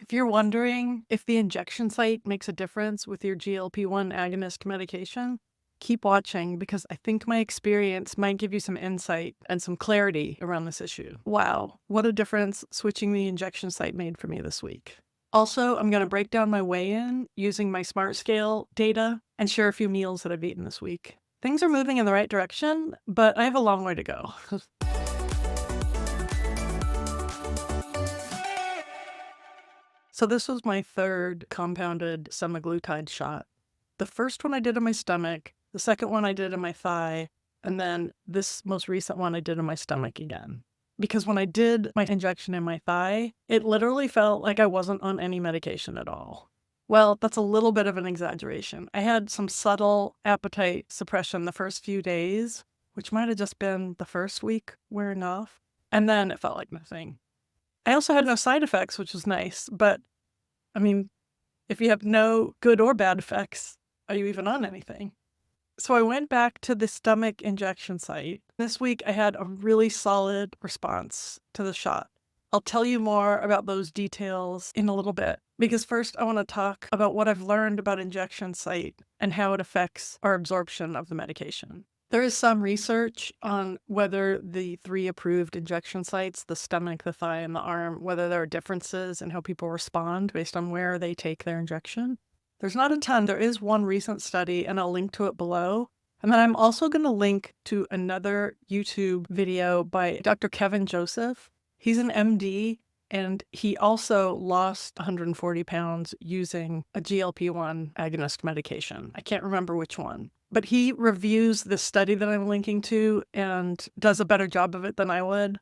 If you're wondering if the injection site makes a difference with your GLP-1 agonist medication, keep watching because I think my experience might give you some insight and some clarity around this issue. Wow, what a difference switching the injection site made for me this week. Also, I'm going to break down my weigh-in using my SmartScale data and share a few meals that I've eaten this week. Things are moving in the right direction, but I have a long way to go. So this was my third compounded semaglutide shot. The first one I did in my stomach, the second one I did in my thigh, and then this most recent one I did in my stomach again. Because when I did my injection in my thigh, it literally felt like I wasn't on any medication at all. Well, that's a little bit of an exaggeration. I had some subtle appetite suppression the first few days, which might have just been the first week wearing off, and then it felt like nothing. I also had no side effects, which was nice, but I mean, if you have no good or bad effects, are you even on anything? So I went back to the stomach injection site. This week I had a really solid response to the shot. I'll tell you more about those details in a little bit, because first I want to talk about what I've learned about injection site and how it affects our absorption of the medication. There is some research on whether the 3 approved injection sites, the stomach, the thigh, and the arm, whether there are differences in how people respond based on where they take their injection. There's not a ton. There is one recent study, and I'll link to it below. And then I'm also going to link to another YouTube video by Dr. Kevin Joseph. He's an MD, and he also lost 140 pounds using a GLP-1 agonist medication. I can't remember which one. But he reviews the study that I'm linking to and does a better job of it than I would.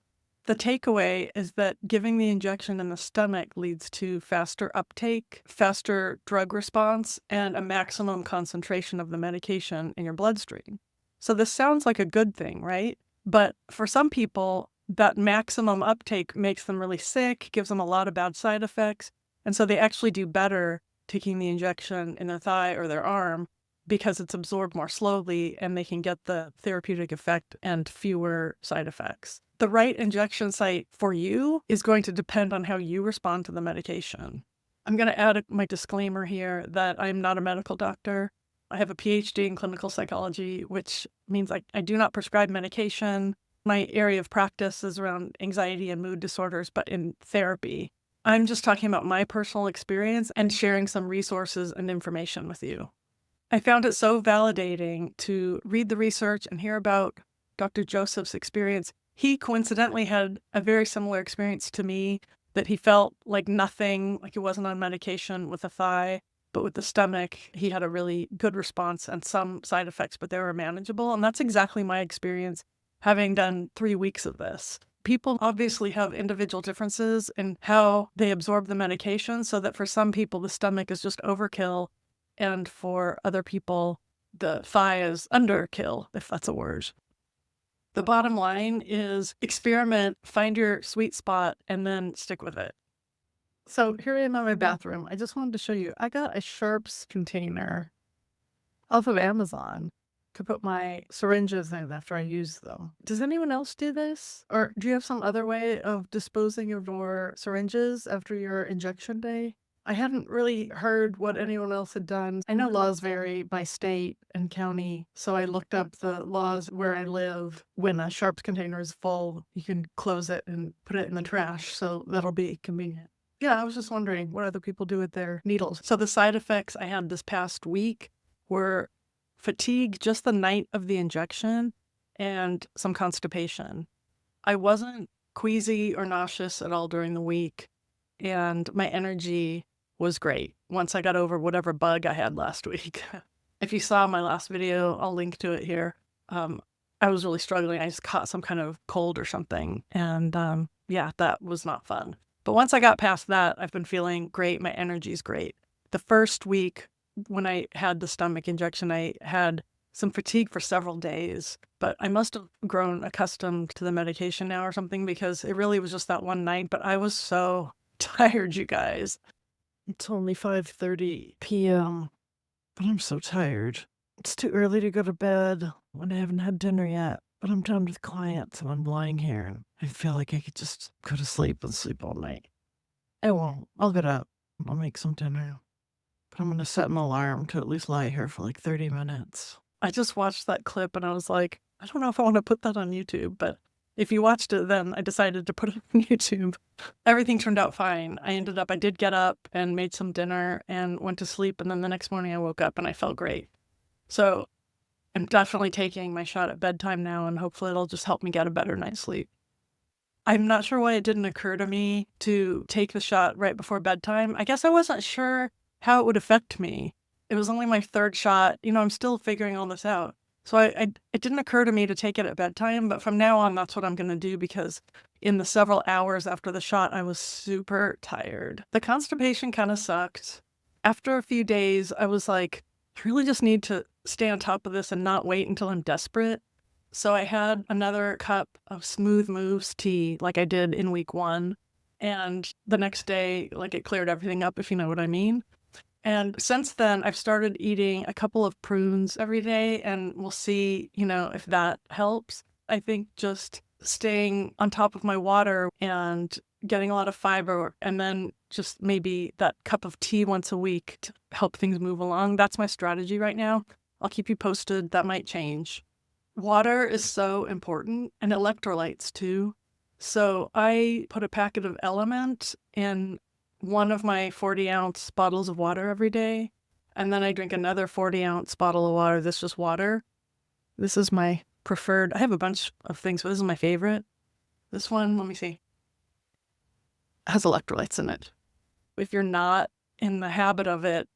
The takeaway is that giving the injection in the stomach leads to faster uptake, faster drug response, and a maximum concentration of the medication in your bloodstream. So this sounds like a good thing, right? But for some people, that maximum uptake makes them really sick, gives them a lot of bad side effects, and so they actually do better taking the injection in their thigh or their arm because it's absorbed more slowly and they can get the therapeutic effect and fewer side effects. The right injection site for you is going to depend on how you respond to the medication. I'm going to add my disclaimer here that I'm not a medical doctor. I have a PhD in clinical psychology, which means I do not prescribe medication. My area of practice is around anxiety and mood disorders, but in therapy. I'm just talking about my personal experience and sharing some resources and information with you. I found it so validating to read the research and hear about Dr. Joseph's experience. He coincidentally had a very similar experience to me, that he felt like nothing, like he wasn't on medication with the thigh, but with the stomach, he had a really good response and some side effects, but they were manageable. And that's exactly my experience having done 3 weeks of this. People obviously have individual differences in how they absorb the medication, so that for some people, the stomach is just overkill. And for other people, the thigh is underkill, if that's a word. The bottom line is experiment, find your sweet spot, and then stick with it. So here I am in my bathroom. I just wanted to show you. I got a Sharps container off of Amazon to put my syringes in after I use them. Does anyone else do this? Or do you have some other way of disposing of your syringes after your injection day? I hadn't really heard what anyone else had done. I know laws vary by state and county, so I looked up the laws where I live. When a Sharps container is full, you can close it and put it in the trash, so that'll be convenient. Yeah, I was just wondering what other people do with their needles. So the side effects I had this past week were fatigue just the night of the injection and some constipation. I wasn't queasy or nauseous at all during the week, and my energy was great once I got over whatever bug I had last week. If you saw my last video, I'll link to it here. I was really struggling. I just caught some kind of cold or something. And yeah, that was not fun. But once I got past that, I've been feeling great. My energy's great. The first week when I had the stomach injection, I had some fatigue for several days, but I must have grown accustomed to the medication now or something, because it really was just that one night. But I was so tired, you guys. It's only 5:30 p.m., but I'm so tired. It's too early to go to bed when I haven't had dinner yet, but I'm done with clients and I'm lying here and I feel like I could just go to sleep and sleep all night. I won't. I'll get up. I'll make some dinner. But I'm going to set an alarm to at least lie here for like 30 minutes. I just watched that clip and I was like, I don't know if I want to put that on YouTube, but if you watched it then, I decided to put it on YouTube. Everything turned out fine. I did get up and made some dinner and went to sleep, and then the next morning I woke up and I felt great. So I'm definitely taking my shot at bedtime now, and hopefully it'll just help me get a better night's sleep. I'm not sure why it didn't occur to me to take the shot right before bedtime. I guess I wasn't sure how it would affect me. It was only my third shot. I'm still figuring all this out. So it didn't occur to me to take it at bedtime, but from now on, that's what I'm going to do, because in the several hours after the shot, I was super tired. The constipation kind of sucked. After a few days, I was like, I really just need to stay on top of this and not wait until I'm desperate. So I had another cup of Smooth Moves tea like I did in week 1. And the next day, like, it cleared everything up, if you know what I mean. And since then, I've started eating a couple of prunes every day, and we'll see, if that helps. I think just staying on top of my water and getting a lot of fiber, and then just maybe that cup of tea once a week to help things move along. That's my strategy right now. I'll keep you posted. That might change. Water is so important, and electrolytes too. So I put a packet of LMNT in one of my 40-ounce bottles of water every day, and then I drink another 40-ounce bottle of water. This is just water. This is my preferred. I have a bunch of things, but this is my favorite. This one, let me see, has electrolytes in it. If you're not in the habit of it,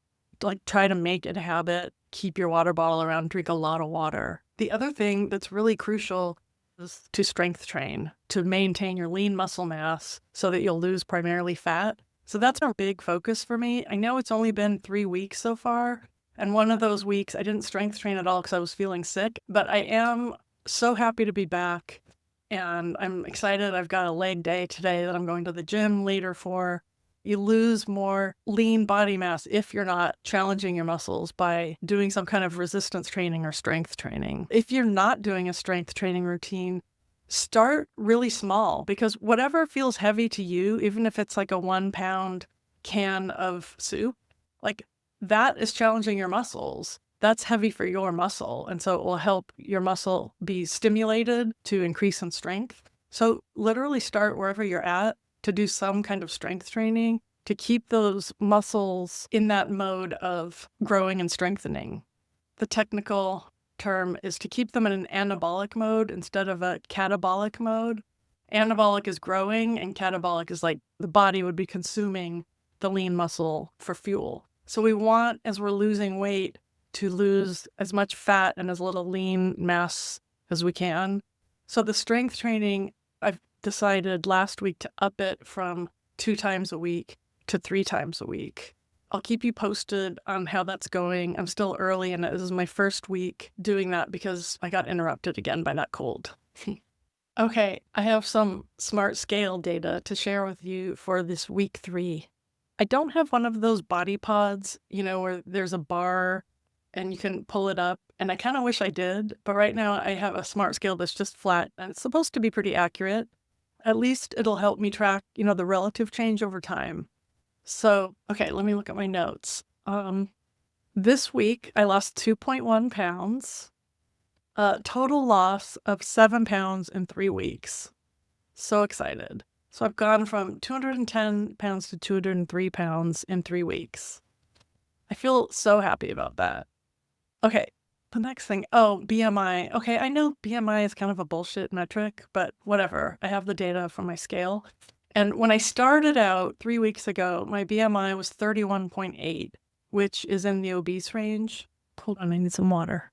like, try to make it a habit. Keep your water bottle around, drink a lot of water. The other thing that's really crucial is to strength train, to maintain your lean muscle mass so that you'll lose primarily fat. So that's a big focus for me. I know it's only been 3 weeks so far, and one of those weeks I didn't strength train at all because I was feeling sick, but I am so happy to be back, and I'm excited. I've got a leg day today that I'm going to the gym later for. You lose more lean body mass if you're not challenging your muscles by doing some kind of resistance training or strength training. If you're not doing a strength training routine, start really small, because whatever feels heavy to you, even if it's like a 1-pound can of soup, like, that is challenging your muscles. That's heavy for your muscle. And so it will help your muscle be stimulated to increase in strength. So literally start wherever you're at to do some kind of strength training to keep those muscles in that mode of growing and strengthening. The technical term is to keep them in an anabolic mode instead of a catabolic mode. Anabolic is growing, and catabolic is like the body would be consuming the lean muscle for fuel. So we want, as we're losing weight, to lose as much fat and as little lean mass as we can. So the strength training, I've decided last week to up it from 2 times a week to 3 times a week. I'll keep you posted on how that's going. I'm still early, and this is my first week doing that because I got interrupted again by that cold. Okay, I have some SmartScale data to share with you for this week 3. I don't have one of those body pods, where there's a bar and you can pull it up, and I kind of wish I did, but right now I have a SmartScale that's just flat, and it's supposed to be pretty accurate. At least it'll help me track, the relative change over time. So, okay, let me look at my notes. This week, I lost 2.1 pounds, total loss of 7 pounds in 3 weeks. So excited. So I've gone from 210 pounds to 203 pounds in 3 weeks. I feel so happy about that. Okay, the next thing, BMI. Okay, I know BMI is kind of a bullshit metric, but whatever. I have the data from my scale. And when I started out 3 weeks ago, my BMI was 31.8, which is in the obese range. Hold on, I need some water.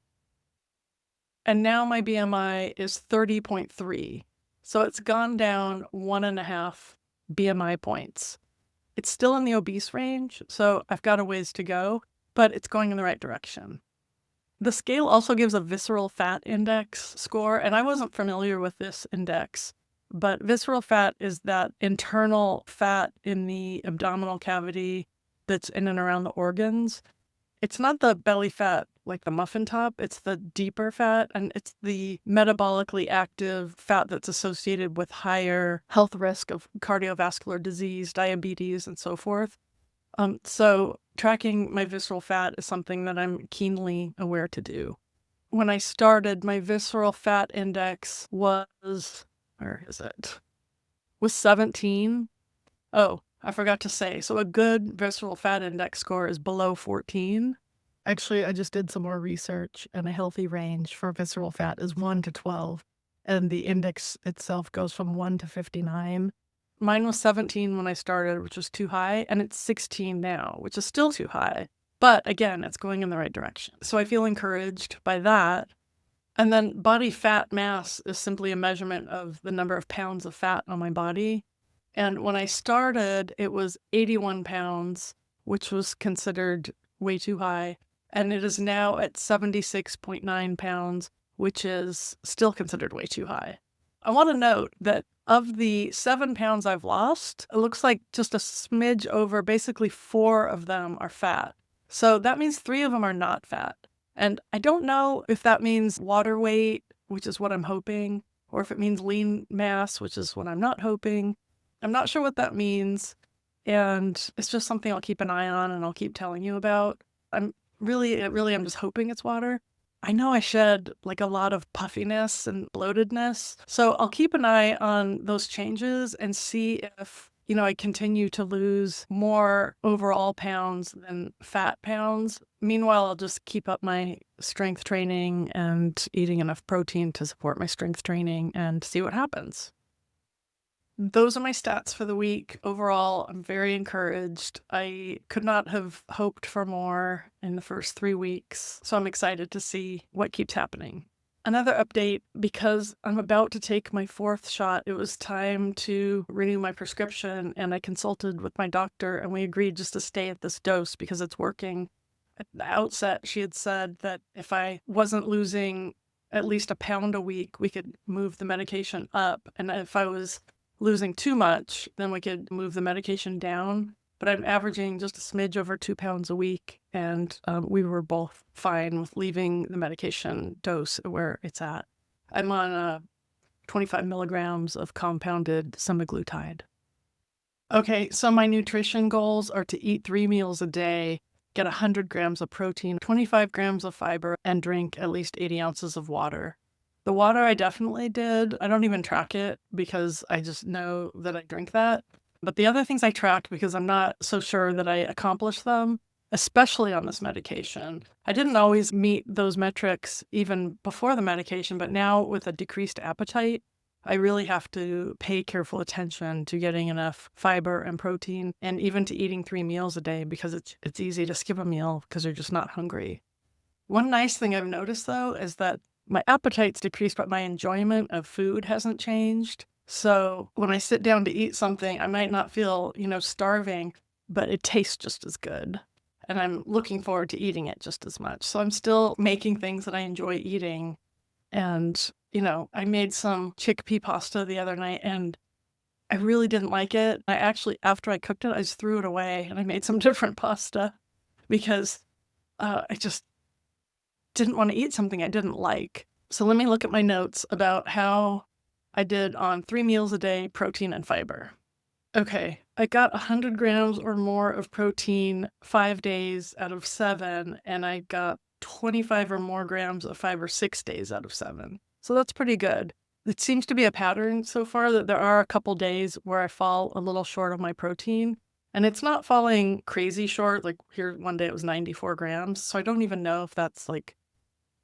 And now my BMI is 30.3. So it's gone down 1.5 BMI points. It's still in the obese range, so I've got a ways to go, but it's going in the right direction. The scale also gives a visceral fat index score, and I wasn't familiar with this index. But visceral fat is that internal fat in the abdominal cavity that's in and around the organs. It's not the belly fat like the muffin top, it's the deeper fat, and it's the metabolically active fat that's associated with higher health risk of cardiovascular disease, diabetes, and so forth. So tracking my visceral fat is something that I'm keenly aware to do. When I started, my visceral fat index was, where is it? Was 17. Oh, I forgot to say. So a good visceral fat index score is below 14. Actually, I just did some more research, and a healthy range for visceral fat is 1 to 12, and the index itself goes from 1 to 59. Mine was 17 when I started, which was too high, and it's 16 now, which is still too high. But again, it's going in the right direction. So I feel encouraged by that. And then body fat mass is simply a measurement of the number of pounds of fat on my body. And when I started, it was 81 pounds, which was considered way too high. And it is now at 76.9 pounds, which is still considered way too high. I want to note that of the 7 pounds I've lost, it looks like just a smidge over, basically 4 of them are fat. So that means 3 of them are not fat. And I don't know if that means water weight, which is what I'm hoping, or if it means lean mass, which is what I'm not hoping. I'm not sure what that means. And it's just something I'll keep an eye on and I'll keep telling you about. I'm just hoping it's water. I know I shed like a lot of puffiness and bloatedness. So I'll keep an eye on those changes and see if, I continue to lose more overall pounds than fat pounds. Meanwhile, I'll just keep up my strength training and eating enough protein to support my strength training and see what happens. Those are my stats for the week. Overall, I'm very encouraged. I could not have hoped for more in the first 3 weeks, so I'm excited to see what keeps happening. Another update, because I'm about to take my 4th shot, it was time to renew my prescription, and I consulted with my doctor, and we agreed just to stay at this dose because it's working. At the outset, she had said that if I wasn't losing at least a pound a week, we could move the medication up, and if I was losing too much, then we could move the medication down. But I'm averaging just a smidge over 2 pounds a week, and we were both fine with leaving the medication dose where it's at. I'm on 25 milligrams of compounded semaglutide. Okay, so my nutrition goals are to eat 3 meals a day, get 100 grams of protein, 25 grams of fiber, and drink at least 80 ounces of water. The water I definitely did. I don't even track it because I just know that I drink that. But the other things I track because I'm not so sure that I accomplish them, especially on this medication. I didn't always meet those metrics even before the medication, but now with a decreased appetite, I really have to pay careful attention to getting enough fiber and protein and even to eating 3 meals a day because it's easy to skip a meal because you're just not hungry. One nice thing I've noticed, though, is that my appetite's decreased, but my enjoyment of food hasn't changed. So when I sit down to eat something, I might not feel, starving, but it tastes just as good. And I'm looking forward to eating it just as much. So I'm still making things that I enjoy eating. And, I made some chickpea pasta the other night and I really didn't like it. I actually, after I cooked it, I just threw it away and I made some different pasta because I just didn't want to eat something I didn't like. So let me look at my notes about how I did on 3 meals a day, protein and fiber. Okay, I got 100 grams or more of protein 5 days out of 7, and I got 25 or more grams of fiber 6 days out of 7. So that's pretty good. It seems to be a pattern so far that there are a couple days where I fall a little short of my protein. And it's not falling crazy short. Like here, one day it was 94 grams. So I don't even know if that's like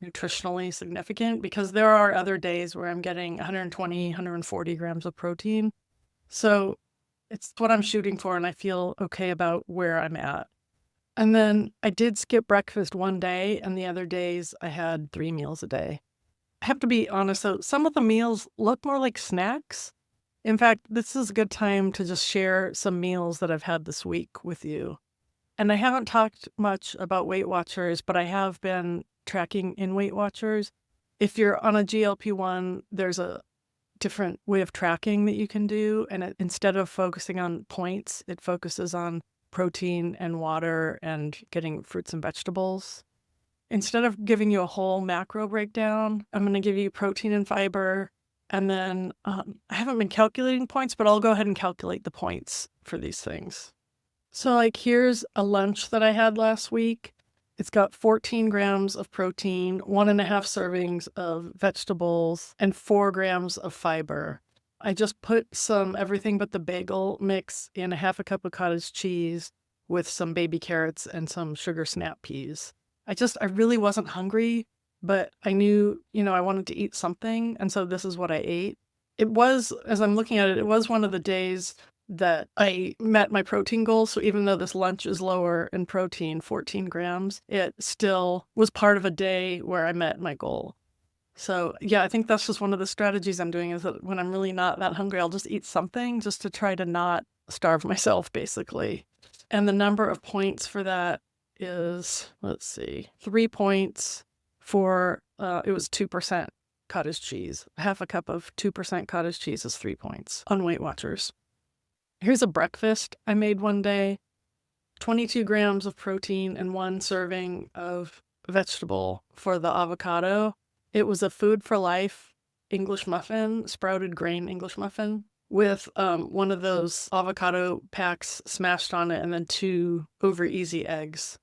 nutritionally significant because there are other days where I'm getting 120, 140 grams of protein. So it's what I'm shooting for, and I feel okay about where I'm at. And then I did skip breakfast one day, and the other days I had 3 meals a day. I have to be honest, though, some of the meals look more like snacks. In fact, this is a good time to just share some meals that I've had this week with you. And I haven't talked much about Weight Watchers, but I have been tracking in Weight Watchers. If you're on a GLP-1, there's a different way of tracking that you can do. And instead of focusing on points, it focuses on protein and water and getting fruits and vegetables. Instead of giving you a whole macro breakdown, I'm going to give you protein and fiber. And then I haven't been calculating points, but I'll go ahead and calculate the points for these things. So like here's a lunch that I had last week. It's got 14 grams of protein, 1.5 servings of vegetables, and 4 grams of fiber. I just put some everything but the bagel mix in a half a cup of cottage cheese with some baby carrots and some sugar snap peas. I really wasn't hungry, but I knew, I wanted to eat something. And so this is what I ate. It was, as I'm looking at it, it was one of the days that I met my protein goal. So even though this lunch is lower in protein, 14 grams, it still was part of a day where I met my goal. So yeah, I think that's just one of the strategies I'm doing, is that when I'm really not that hungry, I'll just eat something just to try to not starve myself, basically. And the number of points for that is, 3 points for, it was 2% cottage cheese. Half a cup of 2% cottage cheese is 3 points on Weight Watchers. Here's a breakfast I made one day. 22 grams of protein and 1 serving of vegetable for the avocado. It was a Food for Life English muffin, sprouted grain English muffin, with one of those avocado packs smashed on it and then 2 over easy eggs.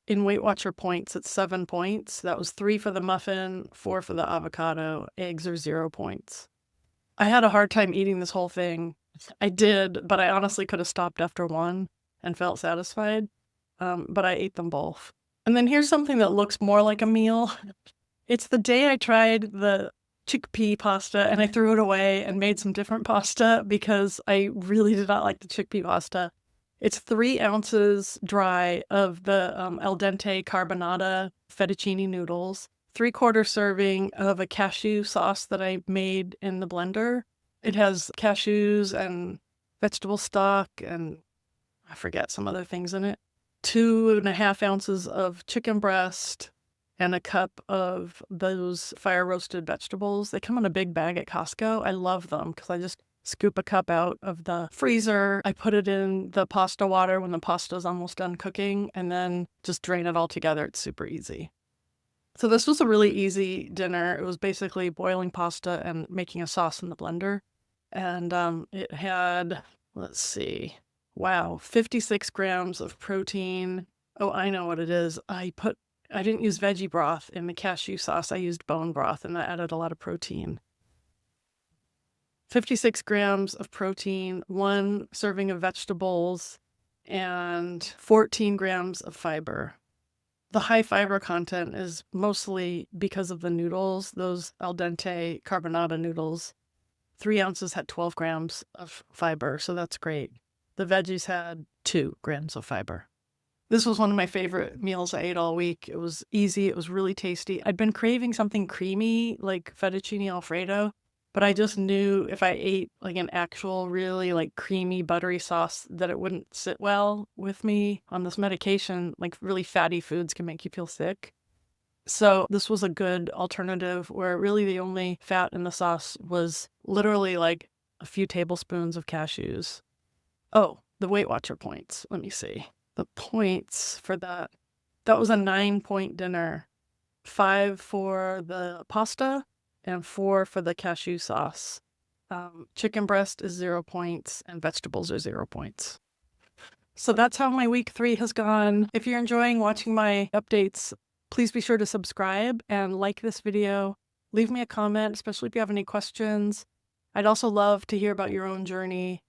In Weight Watcher points, it's 7 points. That was 3 for the muffin, 4 for the avocado. Eggs are 0 points. I had a hard time eating this whole thing. I did, but I honestly could have stopped after 1 and felt satisfied. But I ate them both. And then here's something that looks more like a meal. It's the day I tried the chickpea pasta and I threw it away and made some different pasta because I really did not like the chickpea pasta. It's 3 ounces dry of the al dente carbonara fettuccine noodles, 3/4 serving of a cashew sauce that I made in the blender. It has cashews and vegetable stock and I forget some other things in it. 2.5 ounces of chicken breast and a cup of those fire roasted vegetables. They come in a big bag at Costco. I love them because I just scoop a cup out of the freezer. I put it in the pasta water when the pasta is almost done cooking and then just drain it all together. It's super easy. So this was a really easy dinner. It was basically boiling pasta and making a sauce in the blender. And it had, 56 grams of protein. Oh, I know what it is. I didn't use veggie broth in the cashew sauce. I used bone broth, and that added a lot of protein. 56 grams of protein, 1 serving of vegetables, and 14 grams of fiber. The high fiber content is mostly because of the noodles, those al dente carbonara noodles. 3 ounces had 12 grams of fiber, so that's great. The veggies had 2 grams of fiber. This was one of my favorite meals I ate all week. It was easy. It was really tasty. I'd been craving something creamy like fettuccine Alfredo, but I just knew if I ate like an actual really like creamy buttery sauce that it wouldn't sit well with me on this medication. Like really fatty foods can make you feel sick. So this was a good alternative where really the only fat in the sauce was literally like a few tablespoons of cashews. Oh, the Weight Watcher points. Let me see. The points for that was a 9-point dinner. 5 for the pasta and 4 for the cashew sauce. Chicken breast is 0 points and vegetables are 0 points. So that's how my week 3 has gone. If you're enjoying watching my updates, please be sure to subscribe and like this video. Leave me a comment, especially if you have any questions. I'd also love to hear about your own journey.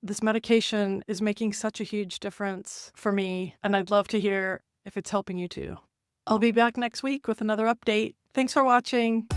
This medication is making such a huge difference for me, and I'd love to hear if it's helping you too. I'll be back next week with another update. Thanks for watching.